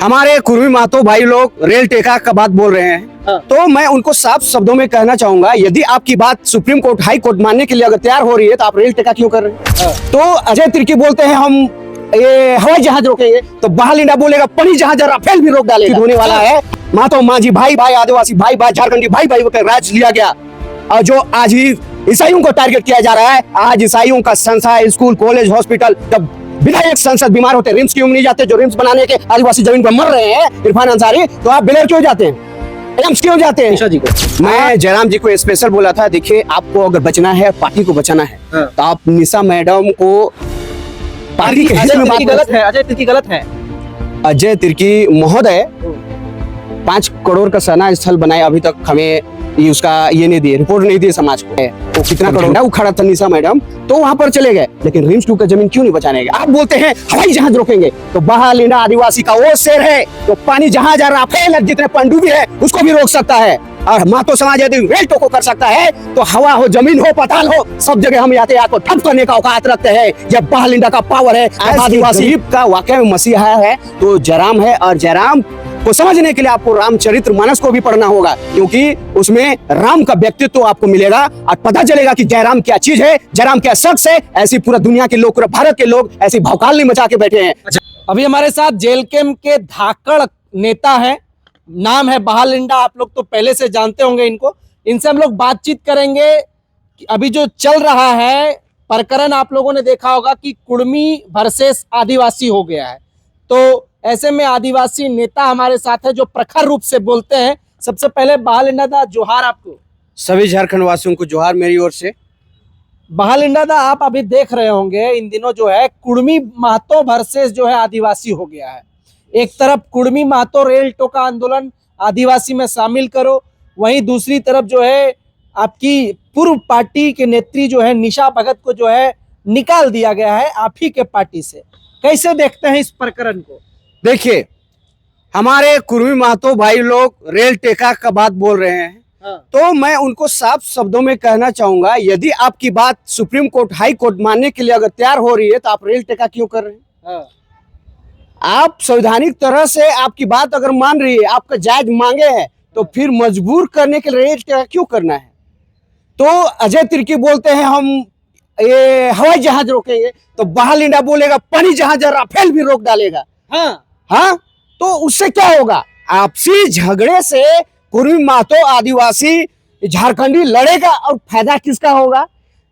हमारे कुर्मी मातो भाई लोग रेल टेका का बात बोल रहे हैं। तो मैं उनको साफ शब्दों में कहना चाहूंगा, यदि आपकी बात सुप्रीम कोर्ट हाई कोर्ट मानने के लिए अगर तैयार हो रही है तो आप रेल टेका क्यों कर रहे हैं? तो अजय तिर्की बोलते हैं हम ये हवाई जहाज रोकेंगे, तो बहाल इंडिया बोलेगा पानी जहाज राफेल भी रोक डालेगा। होने वाला है मातो मांझी भाई भाई आदिवासी भाई भाई झारखंडी भाई भाई का राज लिया गया, और जो आज ही ईसाइयों को टारगेट किया जा रहा है। आज ईसाइयों का संस्था, स्कूल, कॉलेज, हॉस्पिटल, जब विधायक सांसद बीमार होते हैं रिम्स क्यों नहीं जाते? जो रिम्स बनाने के आदिवासी जमीन पर मर रहे हैं इरफान अंसारी, तो आप बेलर क्यों जाते हैं? एम्स क्यों जाते हैं? जी को मैं जयराम जी को स्पेशल बोला था, देखिए आपको अगर बचना है, पार्टी को बचाना है, तो आप निशा मैडम को पार्टी के हिस्से में बात गलत है। अजय तिर्की गलत है। अजय तिर्की महोदय 5 करोड़ का सेना स्थल बनाए, अभी तक हमें ये उसका ये नहीं दिए, रिपोर्ट नहीं दी समाज को। वो कितना करोड़ उखाड़ा था निशा मैडम, तो वहां पर चले गए, लेकिन रिम्स 2 का जमीन क्यों नहीं बचाने गए? आप बोलते हैं हवाई जहाज रोकेंगे, तो बहाल इंडिया आदिवासी का वो शेर है तो पानी जहाज राफेल जितने पनडुब्बी है उसको भी रोक सकता है। और मातो समाज यदि रेल टोको कर सकता है, तो हवा हो, जमीन हो, पताल हो, सब जगह हम यातायात को ठप करने का औकात रखते हैं। जब बहाल इंडिया का पावर है, आदिवासी का वाकई में मसीहा है तो जयराम है, और जयराम को समझने के लिए आपको रामचरित्र मानस को भी पढ़ना होगा, क्योंकि उसमें राम का व्यक्तित्व आपको मिलेगा और पता चलेगा कि जयराम क्या चीज है, जयराम क्या शख्स है। ऐसी पूरा दुनिया के लोग, पूरा भारत के लोग ऐसी भौकाल नहीं मचा के बैठे हैं। अभी हमारे साथ जेल कैंप के धाकड़ नेता है, नाम है बहाल इंडिया। आप लोग तो पहले से जानते होंगे इनको। इनसे हम लोग बातचीत करेंगे कि अभी जो चल रहा है प्रकरण, आप लोगों ने देखा होगा कि कुर्मी वर्सेस आदिवासी हो गया है। तो ऐसे में आदिवासी नेता हमारे साथ है जो प्रखर रूप से बोलते हैं। सबसे पहले बहाल इंडिया दा जोहार आपको। सभी झारखंड वासियों को जोहार मेरी ओर से। बहाल इंडिया दा, आप अभी देख रहे होंगे इन दिनों जो है कुर्मी महतो वर्सेस जो है आदिवासी हो गया है। एक तरफ कुर्मी महतो रेल टोका आंदोलन आदिवासी में शामिल करो, वहीं दूसरी तरफ जो है आपकी पूर्व पार्टी के नेत्री जो है निशा भगत को जो है निकाल दिया गया है आप ही के पार्टी से। कैसे देखते हैं इस प्रकरण को? देखिए, हमारे कुर्मी महतो भाई लोग रेल टेका का बात बोल रहे हैं। तो मैं उनको साफ शब्दों में कहना चाहूंगा, यदि आपकी बात सुप्रीम कोर्ट हाई कोर्ट मानने के लिए अगर तैयार हो रही है तो आप रेल टेका क्यों कर रहे हैं? आप संवैधानिक तरह से आपकी बात अगर मान रही है, आपका जायज मांगे हैं, तो फिर मजबूर करने के लिए रेल टेका क्यों करना है? तो अजय तिर्की बोलते हैं हम ये हवाई जहाज रोकेंगे, तो बहाल इंडिया बोलेगा पानी जहाज राफेल भी रोक डालेगा। हाँ, तो उससे क्या होगा? आपसी झगड़े से कुर्मी महतो आदिवासी झारखंडी लड़ेगा, और फायदा किसका होगा?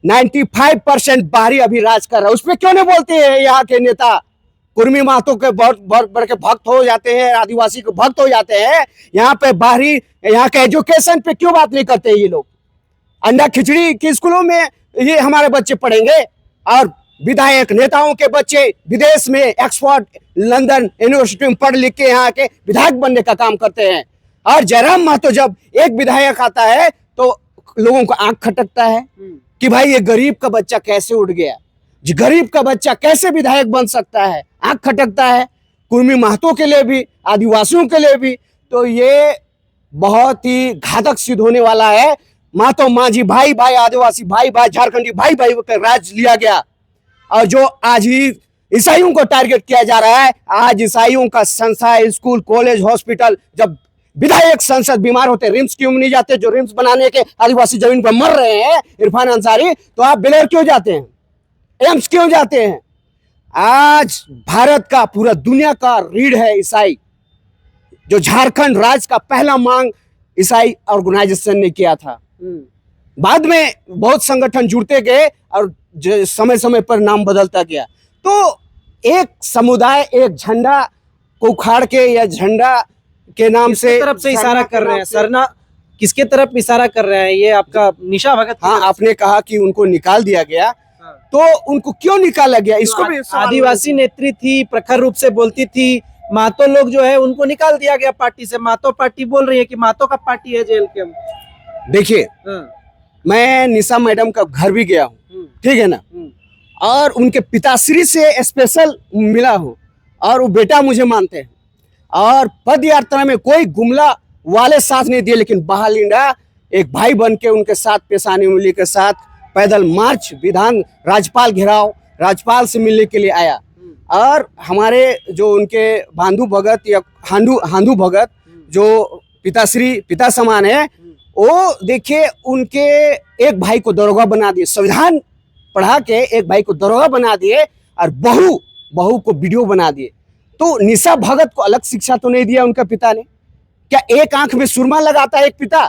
95% बाहरी अभी राज कर रहा है, उसमें क्यों नहीं बोलते हैं यहाँ के नेता? कुर्मी महतो के बहुत बड़ के भक्त हो जाते हैं, आदिवासी के भक्त हो जाते हैं, यहाँ पे बाहरी, यहाँ के एजुकेशन पे क्यों बात नहीं करते ये लोग? अंडा खिचड़ी के स्कूलों में ये हमारे बच्चे पढ़ेंगे, और विधायक नेताओं के बच्चे विदेश में एक्सफोर्ड, लंदन यूनिवर्सिटी में पढ़ लिख के यहाँ के विधायक बनने का काम करते हैं। और जयराम महतो जब एक विधायक आता है तो लोगों को आंख खटकता है कि भाई ये गरीब का बच्चा कैसे उठ गया, गरीब का बच्चा कैसे विधायक बन सकता है, आंख खटकता है। कुर्मी महतो के लिए भी, आदिवासियों के लिए भी, तो ये बहुत ही घातक सिद्ध होने वाला है। मातो मांझी भाई भाई आदिवासी भाई भाई झारखंडी भाई भाई का राज लिया गया, और जो आज ही ईसाइयों को टारगेट किया जा रहा है। आज ईसाइयों का संस्था, स्कूल, कॉलेज, हॉस्पिटल, जब विधायक सांसद बीमार होते हैं रिम्स क्यों नहीं जाते? जो रिम्स बनाने के आदिवासी जमीन पर मर रहे हैं इरफान अंसारी, तो आप बेलर क्यों जाते हैं? एम्स क्यों जाते हैं? आज भारत का, पूरा दुनिया का रीढ़ है ईसाई, जो झारखंड राज्य का पहला मांग ईसाई ऑर्गेनाइजेशन ने किया था। बाद में बहुत संगठन जुड़ते गए और समय समय पर नाम बदलता गया। तो एक समुदाय एक झंडा को उखाड़ के, या झंडा के नाम से तरफ से इशारा कर रहे हैं। सरना किसके तरफ इशारा कर रहे हैं? ये आपका निशा भगत। हाँ, आपने कहा कि उनको निकाल दिया गया, तो उनको क्यों निकाला गया? इसको भी आदिवासी नेत्री थी, प्रखर रूप से बोलती थी। महतो लोग जो है उनको निकाल दिया गया पार्टी से। महतो पार्टी बोल रही है कि महतो का पार्टी है जेल के। देखिए, मैं निशा मैडम का घर भी गया हूँ, ठीक है ना, और उनके पिताश्री से स्पेशल मिला हूँ, और वो बेटा मुझे मानते हैं, और पद यात्रा में कोई गुमला वाले साथ नहीं दिए, लेकिन बहाल इंडिया एक भाई बन के उनके साथ पेशानी उंगली के साथ पैदल मार्च, विधान, राज्यपाल घेराव, राज्यपाल से मिलने के लिए आया। और हमारे जो उनके भांडू भगत या हांडू भगत जो पिता समान है, वो देखिए उनके एक भाई को दरोगा बना दिए, संविधान पढ़ा के एक भाई को दरोगा बना दिए और बहू को वीडियो बना दिए। तो निशा भगत को अलग शिक्षा तो नहीं दिया उनका पिता ने? क्या एक आंख में सुरमा लगाता है एक पिता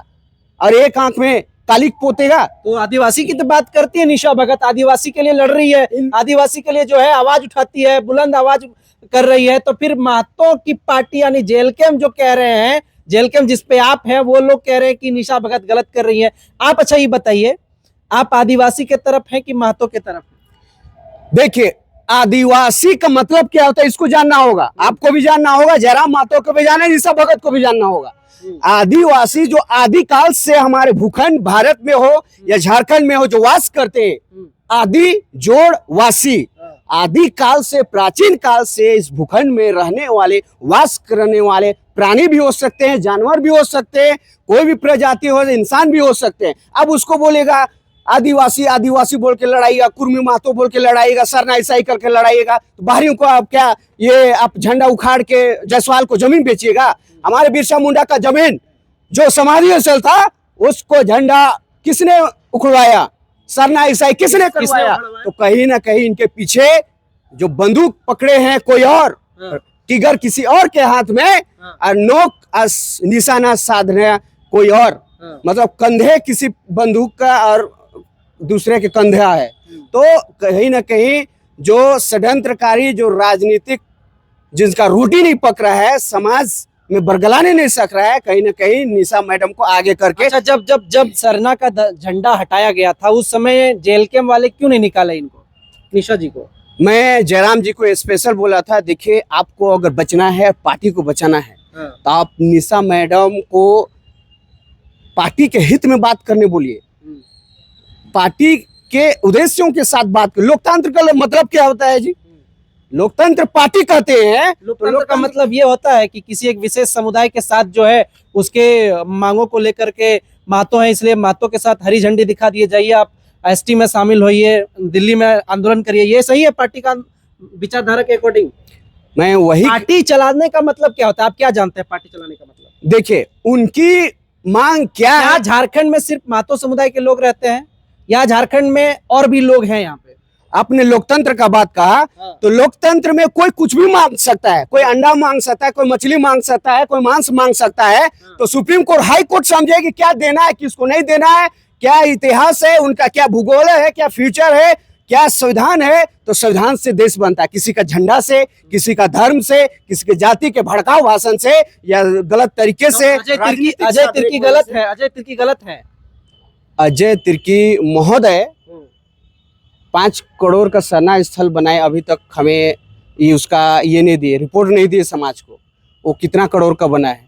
और एक आंख में कालिक पोतेगा? तो आदिवासी की तो बात करती है निशा भगत, आदिवासी के लिए लड़ रही है, आदिवासी के लिए जो है आवाज उठाती है, बुलंद आवाज कर रही है। तो फिर महतो की पार्टी यानी जेलकेम जो कह रहे हैं, जेलकेम जिस पे आप हैं, वो लोग कह रहे हैं कि निशा भगत गलत कर रही है। आप अच्छा ये बताइए, आप आदिवासी के तरफ हैं कि महतो के तरफ? देखिए, आदिवासी का मतलब क्या होता है इसको जानना होगा, आपको भी जानना होगा, जयराम महतो को भी जानना है, निशा भगत को भी जानना होगा। आदिवासी जो आदिकाल से हमारे भूखंड भारत में हो या झारखंड में हो जो वास करते हैं, आदि जोड़ वासी, आदि काल से प्राचीन काल से इस भूखंड में रहने वाले वास करने वाले प्राणी भी हो सकते हैं, जानवर भी हो सकते हैं, कोई भी प्रजाति हो, इंसान भी हो सकते हैं। अब उसको बोलेगा आदिवासी आदिवासी बोल के लड़ाइएगा, कुर्मी महतो बोल के लड़ाइएगा, सरना ईसाई करके लड़ाइएगा, तो बाहरियों को आप क्या ये आप झंडा उखाड़ के जायसवाल को जमीन बेचिएगा? हमारे बिरसा मुंडा का जमीन जो समाधि स्थल था उसको झंडा किसने उखड़वाया? सरना ईसाई किसने करवाया? तो कहीं ना कहीं इनके पीछे जो बंदूक पकड़े हैं कोई और, टिगर किसी और के हाथ में और नोक निशाना साधना कोई और, मतलब कंधे किसी बंदूक का और दूसरे के कंधा है। तो कहीं ना कहीं जो षड्यंत्रकारी जो राजनीतिक जिसका रूटी नहीं पक रहा है, समाज में बरगलाने नहीं सक रहा है, कहीं ना कहीं निशा मैडम को आगे करके। अच्छा, जब सरना का झंडा हटाया गया था उस समय जेलकेम वाले क्यों नहीं निकाले इनको, निशा जी को? मैं जयराम जी को स्पेशल बोला था, देखिए आपको अगर बचना है, पार्टी को बचाना है, तो आप निशा मैडम को पार्टी के हित में बात करने बोलिए, पार्टी के उद्देश्यों के साथ बात करें। लोकतंत्र का मतलब क्या होता है जी? लोकतंत्र पार्टी कहते हैं। लोकतंत्र का मतलब ये होता है कि किसी एक विशेष समुदाय के साथ जो है उसके मांगों को लेकर के, महतो है इसलिए महतो के साथ हरी झंडी दिखा दिए, जाइए आप एसटी में शामिल होइए, दिल्ली में आंदोलन करिए, ये सही है पार्टी का विचारधारा के अकॉर्डिंग? मैं वही, पार्टी चलाने का मतलब क्या होता है, आप क्या जानते हैं पार्टी चलाने का मतलब? देखिए उनकी मांग क्या है। झारखंड में सिर्फ महतो समुदाय के लोग रहते हैं या झारखंड में और भी लोग हैं यहाँ पे? आपने लोकतंत्र का बात कहा, तो लोकतंत्र में कोई कुछ भी मांग सकता है, कोई अंडा मांग सकता है, कोई मछली मांग सकता है, कोई मांस मांग सकता है। तो सुप्रीम कोर्ट हाई कोर्ट समझेगी क्या देना है, किसको नहीं देना है, क्या इतिहास है उनका, क्या भूगोल है, क्या फ्यूचर है, क्या संविधान है। तो संविधान से देश बनता है, किसी का झंडा से, किसी का धर्म से, किसी के जाति के भड़काऊ भाषण से या गलत तरीके से। अजय तिर्की गलत है, अजय तिर्की गलत है। अजय तिर्की महोदय 5 करोड़ का सरना स्थल बनाए, अभी तक हमें ये उसका ये नहीं दिए, रिपोर्ट नहीं दिए समाज को, वो कितना करोड़ का बना है।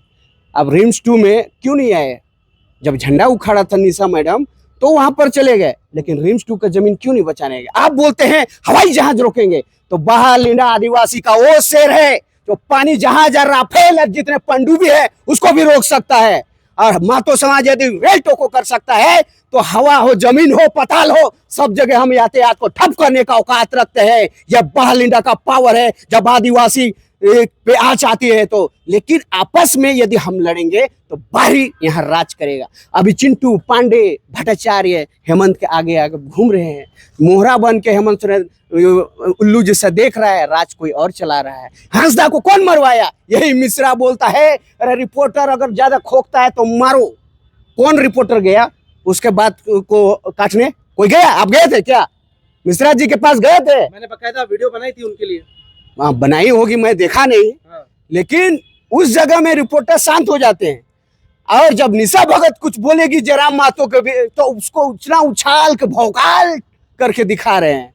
अब रिम्स 2 में क्यों नहीं आए? जब झंडा उखाड़ा था निशा मैडम तो वहां पर चले गए, लेकिन रिम्स 2 का जमीन क्यों नहीं बचाने गए? आप बोलते हैं हवाई जहाज रोकेंगे, तो बहालिंडा आदिवासी का वो शेर है जो पानी जहाज राफेल जितने पनडुब्बी है उसको भी रोक सकता है। और महतो समाज यदि रेल टोको कर सकता है तो हवा हो, जमीन हो, पताल हो, सब जगह हम यातायात को ठप करने का औकात रखते हैं। यह बहालिंडा का पावर है जब आदिवासी पे आँच आती है तो। लेकिन आपस में यदि हम लड़ेंगे तो बाहरी यहाँ राज करेगा। अभी चिंटू पांडे भट्टाचार्य हेमंत के आगे आगे घूम रहे हैं, मोहरा बन के हेमंत उल्लू जैसा देख रहा है, राज कोई और चला रहा है। हंसदा को कौन मरवाया? यही मिश्रा बोलता है, अरे रिपोर्टर अगर ज्यादा खोखता है तो मारो। कौन रिपोर्टर गया उसके बाद को काटने? कोई गया? आप गए थे क्या? मिश्रा जी के पास गए थे? मैंने बकायदा वीडियो बनाई थी उनके लिए। वहाँ बनाई होगी, मैं देखा नहीं। लेकिन उस जगह में रिपोर्टर शांत हो जाते हैं, और जब निशा भगत कुछ बोलेगी जयराम महतो के भी, तो उसको उतना उछाल के भौकाल करके दिखा रहे हैं।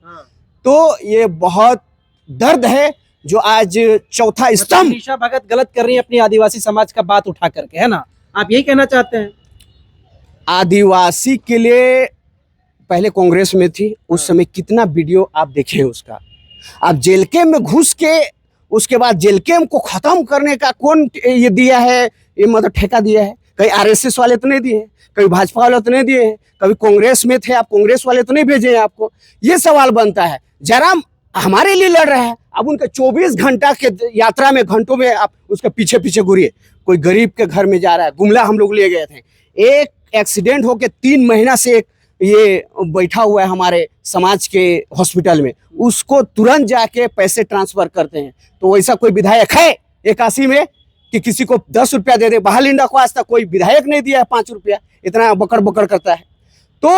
तो ये बहुत दर्द है जो आज चौथा स्तंभ। निशा भगत गलत कर रही है अपनी आदिवासी समाज का बात उठा करके, है ना? आप यही कहना चाहते हैं? आदिवासी के लिए पहले कांग्रेस में थी, उस समय कितना वीडियो आप देखे उसका। आप जेल कैंप में घुस के उसके बाद जेल कैंप को खत्म करने का कौन ये दिया है, ये मतलब ठेका दिया है? कहीं आरएसएस वाले तो नहीं दिए, कभी भाजपा वाले तो नहीं दिए, कभी कांग्रेस में थे आप, कांग्रेस वाले तो नहीं भेजे हैं आपको? ये सवाल बनता है। जयराम हमारे लिए लड़ रहा है। अब उनके 24 घंटा के यात्रा में घंटों में आप उसके पीछे पीछे घूरिए। कोई गरीब के घर में जा रहा है। गुमला हम लोग ले गए थे, एक एक्सीडेंट होके 3 महीना से एक ये बैठा हुआ है हमारे समाज के हॉस्पिटल में, उसको तुरंत जाके पैसे ट्रांसफर करते हैं। तो वैसा कोई विधायक है 81 में कि किसी को 10 रुपया दे दे? बहालिंडा को आज तक कोई विधायक नहीं दिया है 5 रुपया, इतना बकड़ बकड़ करता है। तो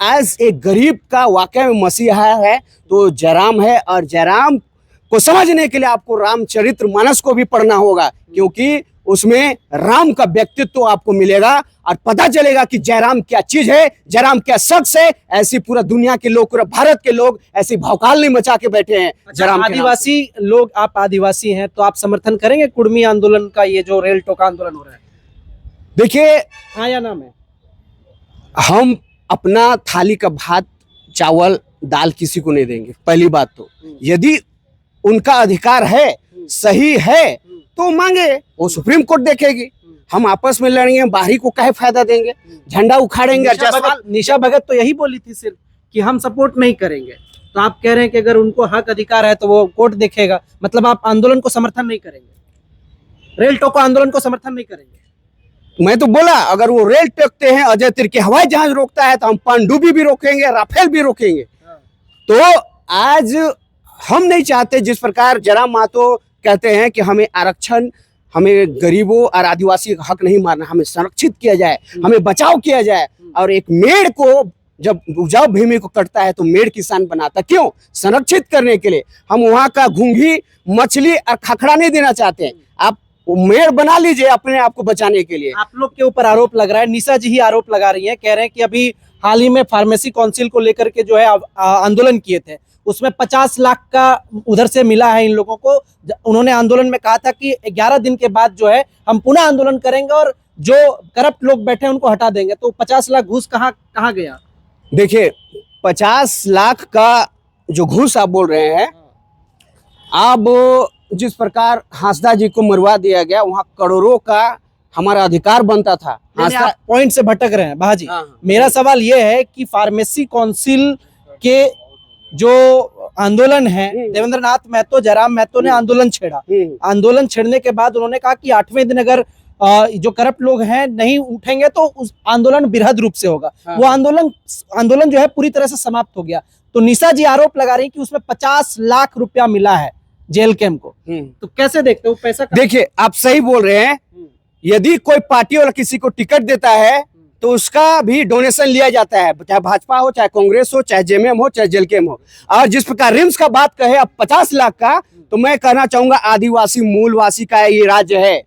आज एक गरीब का वाकई में मसीहा है तो जयराम है, और जयराम को समझने के लिए आपको रामचरित्र मानस को भी पढ़ना होगा, क्योंकि उसमें राम का व्यक्तित्व तो आपको मिलेगा और पता चलेगा कि जयराम क्या चीज है, जयराम क्या शख्स है। ऐसी पूरा दुनिया के लोग, पूरा भारत के लोग ऐसी भौकाल नहीं मचा के बैठे हैं जयराम के नाम से। आदिवासी लोग, आप आदिवासी हैं तो आप समर्थन करेंगे कुर्मी आंदोलन का, ये जो रेल टोका आंदोलन हो रहा है? देखिए, हाँ या ना में हम अपना थाली का भात चावल दाल किसी को नहीं देंगे। पहली बात तो यदि उनका अधिकार है, सही है तो मांगे, वो सुप्रीम कोर्ट देखेगी। हम आपस में लड़ेंगे, बाहरी को काहे फायदा देंगे, झंडा उखाड़ेंगे। निशा भगत तो यही बोली थी सिर्फ कि हम सपोर्ट नहीं करेंगे, तो आप कह रहे हैं कि अगर उनको हक अधिकार है तो वो कोर्ट देखेगा, मतलब आप आंदोलन को समर्थन नहीं करेंगे, रेल टोको आंदोलन को समर्थन नहीं करेंगे? मैं तो बोला, अगर वो रेल टोकते हैं, अजय तिर्की हवाई जहाज रोकता है तो हम पनडुब्बी भी रोकेंगे, राफेल भी रोकेंगे। तो आज हम नहीं चाहते, जिस प्रकार जयराम महतो कहते हैं कि हमें आरक्षण, हमें गरीबों और आदिवासी का हक नहीं मारना, हमें संरक्षित किया जाए, हमें बचाव किया जाए। और एक मेड़ को जब उपजाऊ भूमि को कटता है तो मेड़ किसान बनाता, क्यों? संरक्षित करने के लिए। हम वहाँ का घूंघी, मछली और खखड़ा नहीं देना चाहते हैं। आप मेड़ बना लीजिए अपने आप को बचाने के लिए। आप लोग के ऊपर आरोप लग रहा है, निशा जी ही आरोप लगा रही है, कह रहे हैं कि अभी हाल ही में फार्मेसी काउंसिल को लेकर के जो है आंदोलन किए थे, उसमें 50 लाख का उधर से मिला है इन लोगों को। उन्होंने आंदोलन में कहा था कि 11 दिन के बाद जो है हम पुनः आंदोलन करेंगे और जो करप्ट लोग बैठे हैं उनको हटा देंगे। तो 50 लाख घूस कहाँ गया? देखिए, 50 लाख का जो घूस आप बोल रहे हैं, अब जिस प्रकार हांसदा जी को मरवा दिया गया, वहाँ करोड़ों का हमारा अधिकार बनता था। आप पॉइंट से भटक रहे हैं बाजी। मेरा सवाल ये है कि फार्मेसी काउंसिल के जो आंदोलन है, देवेंद्र नाथ महतो, जयराम महतो ने आंदोलन छेड़ा। आंदोलन छेड़ने के बाद उन्होंने कहा कि 8वें दिन अगर जो करप्ट लोग हैं नहीं उठेंगे तो उस आंदोलन बृहद रूप से होगा। वो आंदोलन जो है पूरी तरह से समाप्त हो गया। तो निशा जी आरोप लगा रही कि उसमें 50 लाख रुपया मिला है जेल कैम्प को, तो कैसे देखते हो पैसा? देखिए, आप सही बोल रहे हैं। यदि कोई पार्टी वाला किसी को टिकट देता है तो उसका भी डोनेशन लिया जाता है, चाहे भाजपा हो, चाहे कांग्रेस हो, चाहे जेएमएम हो, चाहे जेलकेम हो। और जिस प्रकार रिम्स का बात कहे अब 50 लाख का, तो मैं कहना चाहूंगा आदिवासी मूलवासी का ये राज्य है,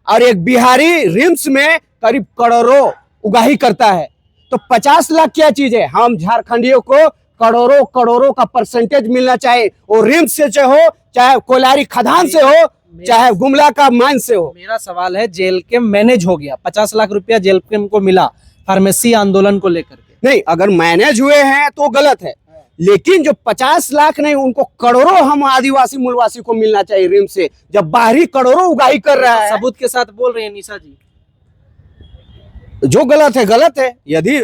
और एक बिहारी रिम्स में करीब करोड़ों उगाही करता है। तो 50 लाख क्या चीज है? हम झारखंडियों को करोड़ों करोड़ों का परसेंटेज मिलना चाहिए, वो रिम्स से हो, चाहे कोलारी खदान से हो, चाहे गुमला का माइन से हो। मेरा सवाल है, जेल के मैनेज हो गया, 50 लाख रुपया जेल के को मिला फार्मेसी आंदोलन को लेकर के। नहीं, अगर मैनेज हुए हैं तो गलत है, लेकिन जो 50 लाख नहीं, उनको करोड़ों हम आदिवासी मूलवासी को मिलना चाहिए रिम्स से, जब बाहरी करोड़ों उगाही कर रहा है। सबूत के साथ बोल रहे हैं निशा जी। जो गलत है गलत है। यदि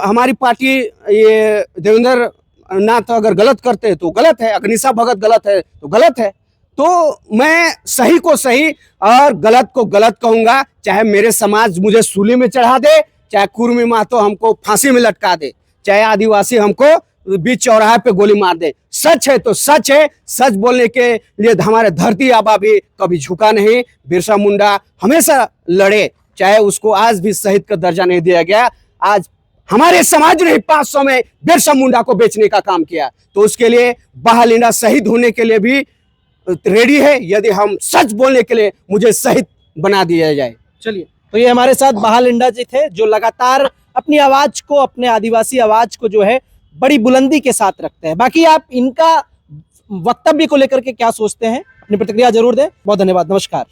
हमारी पार्टी ये देवेंद्र नाथ अगर गलत करते हैं तो गलत है, अगर निशा भगत गलत है तो गलत है। तो मैं सही को सही और गलत को गलत कहूंगा। चाहे मेरे समाज मुझे सूली में चढ़ा दे, चाहे कुर्मी महतो हमको फांसी में लटका दे, चाहे आदिवासी हमको बीच चौराहे पे गोली मार दे, सच है तो सच है। सच बोलने के लिए हमारे धरती आबा भी कभी झुका नहीं। बिरसा मुंडा हमेशा लड़े, चाहे उसको आज भी शहीद का दर्जा नहीं दिया गया। आज हमारे समाज ने 500 में बिरसा मुंडा को बेचने का काम किया, तो उसके लिए बहालिंडा शहीद होने के लिए भी रेडी है। यदि हम सच बोलने के लिए मुझे शहीद बना दिया जाए। चलिए, तो ये हमारे साथ बहालिंडा जी थे, जो लगातार अपनी आवाज को, अपने आदिवासी आवाज को जो है बड़ी बुलंदी के साथ रखते हैं। बाकी आप इनका वक्तव्य को लेकर के क्या सोचते हैं, अपनी प्रतिक्रिया जरूर दें। बहुत धन्यवाद, नमस्कार।